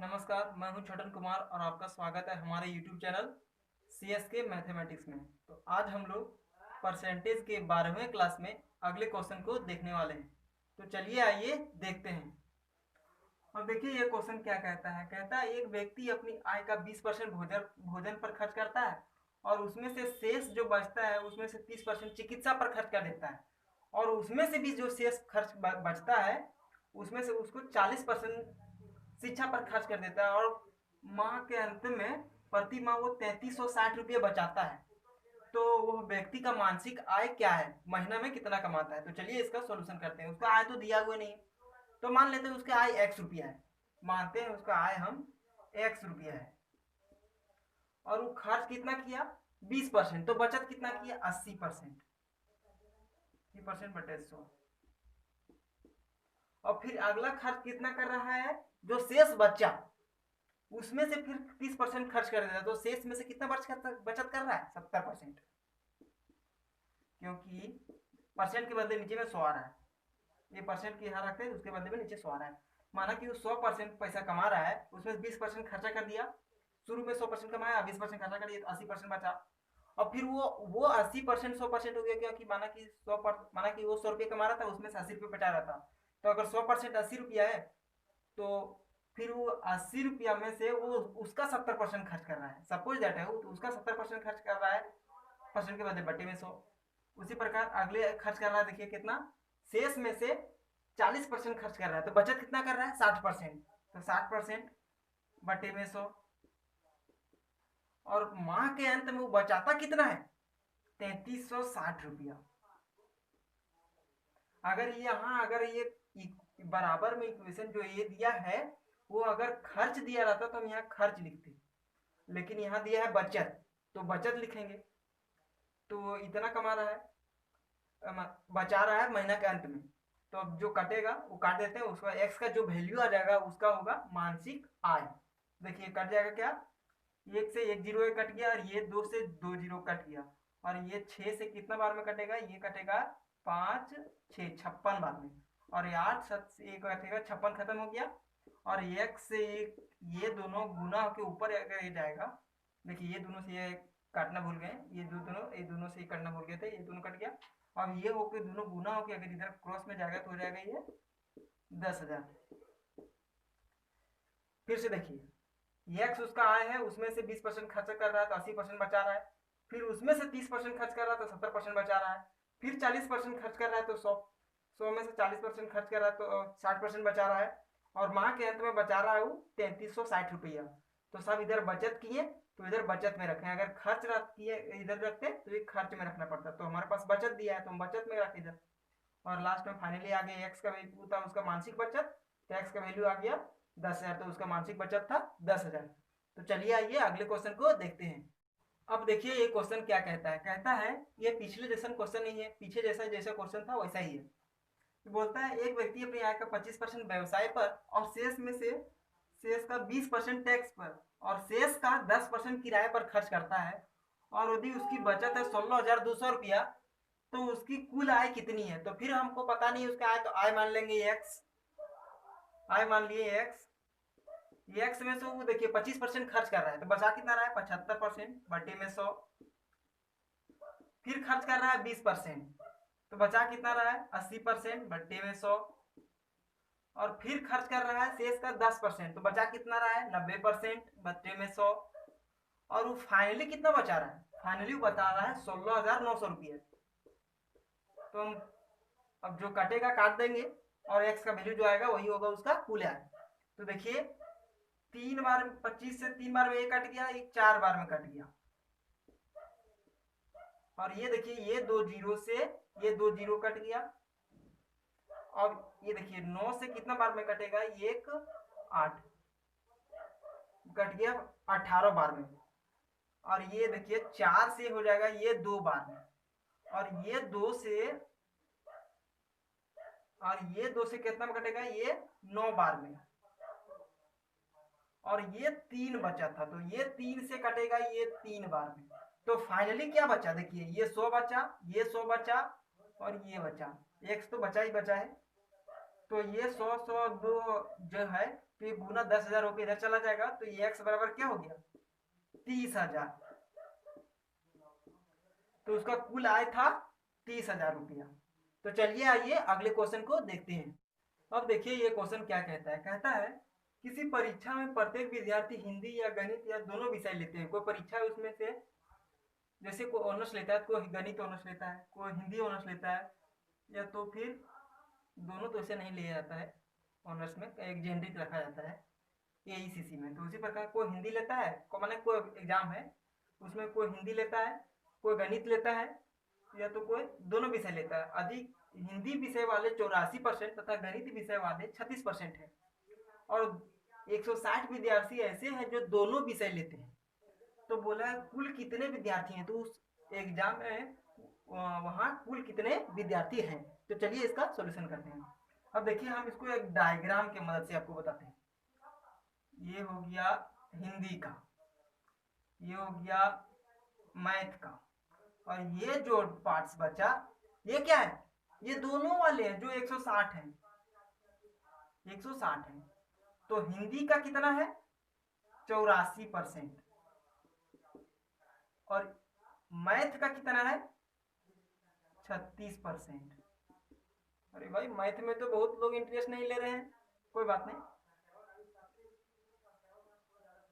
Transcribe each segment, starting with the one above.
नमस्कार, मैं हूं छोटन कुमार और आपका स्वागत है हमारे YouTube चैनल CSK मैथमेटिक्स में। तो आज हम लोग परसेंटेज के 12वें क्लास में अगले क्वेश्चन को देखने वाले हैं। तो चलिए आइए देखते हैं। और देखिए ये क्वेश्चन क्या कहता है। कहता है एक व्यक्ति अपनी आय का 20% भोजन पर खर्च करता है और उसमें से शेष जो बचता है उसमें से 30% चिकित्सा पर खर्च कर देता है, और उसमें से भी जो शेष खर्च बचता है उसमें से उसको 40% शिक्षा पर खर्च कर देता है, और माह के अंत में प्रति माह वो 3360 रुपये बचाता है। तो वह व्यक्ति का मानसिक आय क्या है, महीना में कितना कमाता है। तो चलिए इसका सॉल्यूशन करते हैं। उसका आय तो दिया हुआ नहीं, तो मान लेते हैं उसका आय x रुपया है। मानते हैं उसका आय हम x रुपया है, और वो खर्च कितना किया 20%, तो बचत कितना किया 80%। 80% बटे 100। और फिर अगला खर्च कितना कर रहा है, जो शेष बचा उसमें से फिर 30% खर्च कर देता है। तो शेष में से कितना बचत कर रहा है 70%, क्योंकि परसेंट के बदले नीचे में 100 आ रहा है। ये परसेंट की यहाँ रखते हैं, उसके बदले में नीचे 100 आ रहा है। माना कि वो 100% पैसा कमा रहा है, उसमें 20% खर्चा कर दिया। शुरू में 100% कमाया, 20% खर्चा कर दिया, तो 80% बचा। और फिर वो 80% 100% हो गया, क्योंकि माना कि 100 रुपये कमा रहा था, उसमें से 80 रुपये बचा रहा था। तो अगर 100% 80 रुपया है, तो फिर वो 80 रुपया में से वो उसका 70% खर्च कर रहा है। सपोज दैट है वो तो उसका 70% खर्च कर रहा है, परसेंट के बदले बटे में 100। उसी प्रकार अगले खर्च कर रहा है, देखिए कितना, शेष में से 40% खर्च कर रहा है, तो बचत कितना कर रहा है 60%। तो 60% बटे में 100, और माह के अंत में वो बचाता कितना है 3360 रुपया। अगर ये बराबर में इक्वेशन जो ये दिया है, वो अगर खर्च दिया रहता तो हम यहाँ खर्च लिखते, लेकिन यहाँ दिया है बचत, तो बचत लिखेंगे। तो इतना कमा रहा है, बचा रहा है महीना के अंत में। तो अब जो कटेगा वो काट देते हैं, उसका एक्स का जो वैल्यू आ जाएगा उसका होगा मानसिक आय। देखिए कट जाएगा क्या, एक से एक जीरो कट गया, और ये दो से दो जीरो कट गया, और ये 6 से कितना बार में कटेगा, ये कटेगा 5 6 56 बार में, और ये 8 7 से एक कटेगा, 56 खत्म हो गया। और एक से एक ये दोनों गुना के ऊपर अगर ये जाएगा, देखिए ये दोनों से ये काटना भूल गए, ये दोनों से काटना भूल गए थे, ये दोनों कट गया। और ये होके दोनों गुना होके अगर इधर क्रॉस में जाएगा तो हो जाएगा ये 10,000। फिर से देखिए एक्स उसका आय है, उसमें से 20% खर्च कर रहा है तो 80% बचा रहा है। फिर उसमें से 30% खर्च कर रहा है तो 70% बचा रहा है। फिर 40% खर्च कर रहा है तो 100 में से 40% खर्च कर रहा है तो 60% बचा रहा है। और माह के अंत में बचा रहा है वो 3360 रुपया। तो सब इधर बचत किए तो इधर बचत में रखें, अगर खर्च किए इधर रखते तो ये खर्च में रखना पड़ता। तो हमारे पास बचत दिया है तो हम बचत में रख इधर। और लास्ट में फाइनली आ गया एक्स का वैल्यू था उसका मानसिक बचत, तो एक्स का वैल्यू आ गया 10,000, तो उसका मानसिक बचत था 10,000। तो चलिए आइए अगले क्वेश्चन को देखते हैं। अब देखिए ये क्वेश्चन क्या कहता है। कहता है ये पिछले जैसा क्वेश्चन नहीं है, पीछे जैसा क्वेश्चन था वैसा ही है। तो बोलता है एक व्यक्ति अपनी आय का 25% व्यवसाय पर और शेष का 20% टैक्स पर और शेष का 10% किराए पर खर्च करता है, और यदि उसकी बचत है 16,200 रुपया, तो उसकी कुल आय कितनी है। तो फिर हमको पता नहीं उसका आय, तो आय मान लेंगे एक्स। आय मान लिए एक्स, एक्स में से वो देखिए 25% खर्च कर रहा है, तो बचा कितना रहा है 75% बटे में 100। फिर खर्च कर रहा है 20%, तो बचा कितना रहा है 80% बटे में 100। और फिर खर्च कर रहा है शेष का 10%, तो बचा कितना रहा है 90% बटे में 100। और वो फाइनली कितना बचा रहा है, फाइनली बता रहा है 16,900 रुपये। तो हम अब जो कटेगा काट देंगे, और एक्स का वैल्यू जो आएगा वही होगा उसका कुल आय। तो देखिए 3 बार 25 से 3 बार में ये कट गया, ये 4 बार में कट गया। और ये देखिए ये 2 जीरो से ये 2 जीरो कट गया। और ये देखिए 9 से कितना बार में कटेगा, ये 8 कट गया 18 बार में। और ये देखिए 4 से हो जाएगा ये 2 बार में, और ये 2 से कितना में कटेगा, ये 9 बार में। और ये 3 बचा था, तो ये 3 से कटेगा ये 3 बार में। तो फाइनली क्या बचा, देखिए ये 100 बचा, ये 100 बचा, और ये बचा, एक्स तो बचा ही बचा है। तो ये 100 दो जो है तो ये गुना 10,000 रुपये इधर चला जाएगा, तो ये एक्स बराबर क्या हो गया 30,000। तो उसका कुल आय था 30,000 रुपया। तो चलिए आइए अगले क्वेश्चन को देखते हैं। अब देखिए ये क्वेश्चन क्या कहता है किसी परीक्षा में प्रत्येक विद्यार्थी हिंदी या गणित या दोनों विषय लेते हैं। कोई परीक्षा है उसमें से, जैसे कोई ऑनर्स लेता है, कोई गणित ऑनर्स लेता है, कोई हिंदी ऑनर्स लेता है, या तो फिर दोनों तो ऐसे नहीं लिया जाता है ऑनर्स में, एक जेनरिक रखा जाता है एईसीसी में। तो उसी प्रकार कोई हिंदी लेता है, माने कोई एग्जाम है उसमें कोई हिंदी लेता है, कोई गणित लेता है, या तो कोई दोनों विषय लेता है। अधिक हिंदी विषय वाले 84% तथा गणित विषय वाले 36% है, और 160 विद्यार्थी ऐसे हैं जो दोनों विषय लेते हैं। तो बोला कुल कितने विद्यार्थी हैं, तो उस एग्जाम में वहाँ कुल कितने विद्यार्थी हैं। तो चलिए इसका सॉल्यूशन करते हैं। अब देखिए हम इसको एक डायग्राम के मदद से आपको बताते हैं। ये हो गया हिंदी का, ये हो गया मैथ का, और ये जो पार्ट्स बचा ये क्या है, ये दोनों वाले हैं जो 160 हैं, 160 हैं। तो हिंदी का कितना है 84%, और मैथ का कितना है 36%। अरे भाई मैथ में तो बहुत लोग इंटरेस्ट नहीं ले रहे हैं, कोई बात नहीं।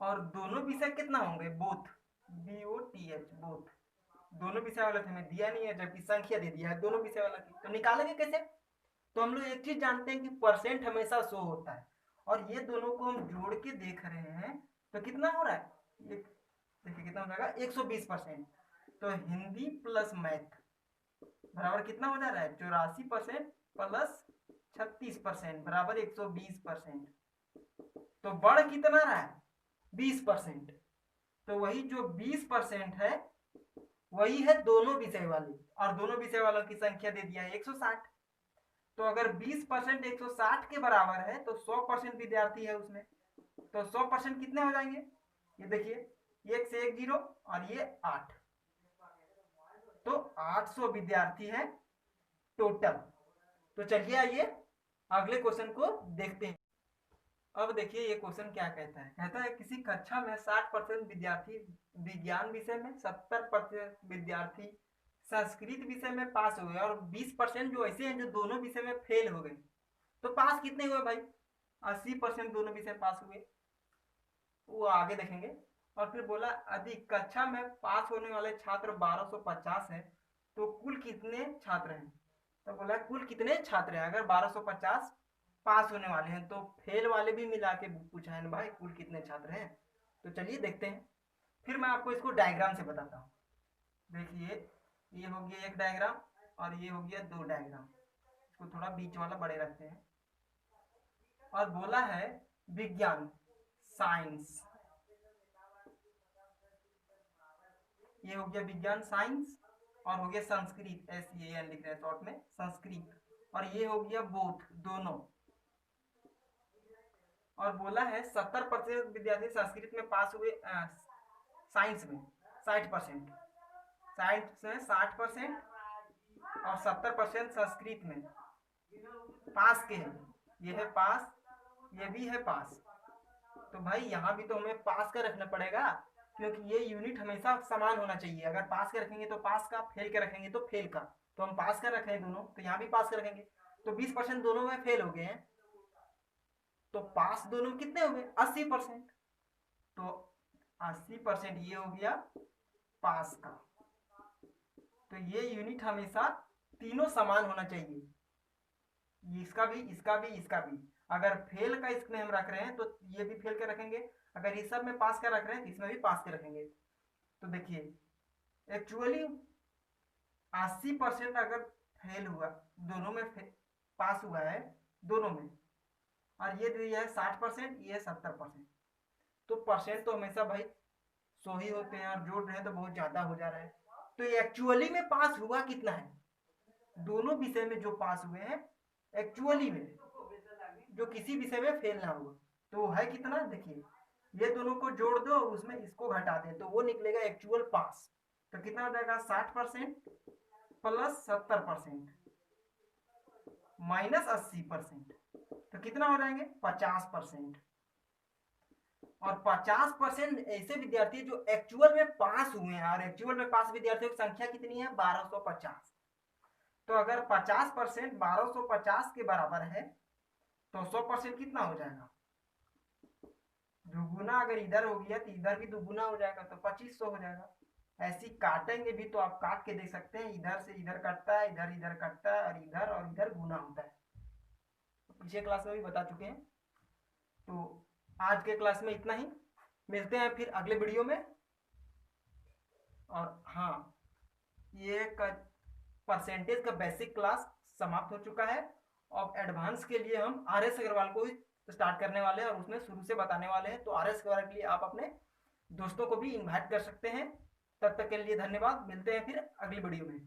और दोनों विषय कितना होंगे बोथ, BOTH बोथ, दोनों विषय वाला तो हमें दिया नहीं है, जबकि संख्या दे दिया है दोनों विषय वाला की। तो निकालेंगे कैसे, तो हम लोग एक चीज जानते हैं कि परसेंट हमेशा शो होता है, और ये दोनों को हम जोड़ के देख रहे हैं तो कितना हो रहा है, ये देखिए कितना हो जाएगा 120%। तो हिंदी प्लस मैथ बराबर कितना हो जा रहा है 84% प्लस 36% बराबर 120%। तो बढ़ कितना रहा है 20%। तो वही जो 20% है वही है दोनों विषय वाले, और दोनों विषय वालों की संख्या दे दिया है 160। तो अगर 20% 160 के बराबर है तो 100% विद्यार्थी है उसमें, तो 100% कितने हो जाएंगे, ये देखिए 1 से 1 0 और ये 8, तो 800 विद्यार्थी है टोटल। तो चलिए आइए अगले क्वेश्चन को देखते हैं। अब देखिए ये क्वेश्चन क्या कहता है किसी कक्षा में 60% विद्यार्थी विज्ञान विषय में, 70% विद्यार्थी संस्कृत विषय में पास हुए, और 20% जो ऐसे हैं जो दोनों विषय में फेल हो गए। तो पास कितने हुए भाई 80% दोनों विषय पास हुए, वो आगे देखेंगे। और फिर बोला अधिक कक्षा में पास होने वाले छात्र 1250 है, तो कुल कितने छात्र हैं। तो बोला कुल कितने छात्र हैं, अगर 1250 पास होने वाले हैं तो फेल वाले भी मिला के पूछा है ना भाई कुल कितने छात्र हैं। तो चलिए देखते हैं, फिर मैं आपको इसको डायग्राम से बताता हूँ। देखिए ये हो गया एक डायग्राम और ये हो गया दो डायग्राम, इसको थोड़ा बीच वाला बड़े रखते हैं। और बोला है विज्ञान साइंस, ये हो गया विज्ञान साइंस, और हो गया संस्कृत SEAN लिख रहे हैं शॉर्ट में संस्कृत, और ये हो गया बोथ दोनों। और बोला है 70% विद्यार्थी संस्कृत में पास हुए, साइंस में 60%, साइंस में 60% और 70% संस्कृत में पास के हैं। ये है पास, ये भी है पास। तो भाई यहाँ भी तो हमें पास का रखना पड़ेगा, क्योंकि ये यूनिट हमेशा समान होना चाहिए। अगर पास का रखेंगे तो पास का, फेल का रखेंगे तो फेल का। तो हम पास का रखें दोनों, तो यहाँ भी पास का रखेंगे। तो 20% दोनों में फेल हो गए हैं, तो पास दोनों में कितने हो गए 80%। तो 80% ये हो गया पास का। तो ये यूनिट हमेशा तीनों समान होना चाहिए, इसका भी, इसका भी, इसका भी। अगर फेल का इसमें हम रख रहे हैं तो ये भी फेल का रखेंगे, अगर इस सब में पास का रख रहे हैं तो इसमें भी पास के रखेंगे। तो देखिए एक्चुअली 80% अगर फेल हुआ, दोनों में पास हुआ है दोनों में, और ये दिया है 60%, ये 70%। तो परसेंट तो हमेशा भाई 100 ही होते हैं, और जोड़ रहे हैं तो बहुत ज्यादा हो जा रहा है। तो एक्चुअली में पास हुआ कितना है, दोनों विषय में जो पास हुए हैं एक्चुअली में, जो किसी विषय में फेल ना हुआ, तो है कितना। देखिए ये दोनों को जोड़ दो, उसमें इसको घटा दें तो वो निकलेगा एक्चुअल पास। तो कितना हो जाएगा 60% प्लस 70% माइनस 80%। तो कितना हो जाएंगे 50%। और 50% ऐसे विद्यार्थी जो एक्चुअल में पास हुए हैं, और एक्चुअल में पास विद्यार्थियों की संख्या कितनी है 1250। तो अगर 50% 1250 के बराबर है तो 100% कितना हो जाएगा, दुगुना अगर इधर हो गया तो इधर भी दुगुना हो जाएगा, तो 2500 हो जाएगा। ऐसी काटेंगे भी तो आप काट के देख सकते हैं, इधर से इधर कटता है, इधर इधर कटता है, और इधर गुना होता है। पिछले क्लास में भी बता चुके हैं। तो आज के क्लास में इतना ही, मिलते हैं फिर अगले वीडियो में। और हाँ, ये परसेंटेज का बेसिक क्लास समाप्त हो चुका है। अब एडवांस के लिए हम आर एस अग्रवाल को ही स्टार्ट करने वाले हैं और उसमें शुरू से बताने वाले हैं। तो आर एस अग्रवाल के लिए आप अपने दोस्तों को भी इन्वाइट कर सकते हैं। तब तक के लिए धन्यवाद, मिलते हैं फिर अगली वीडियो में।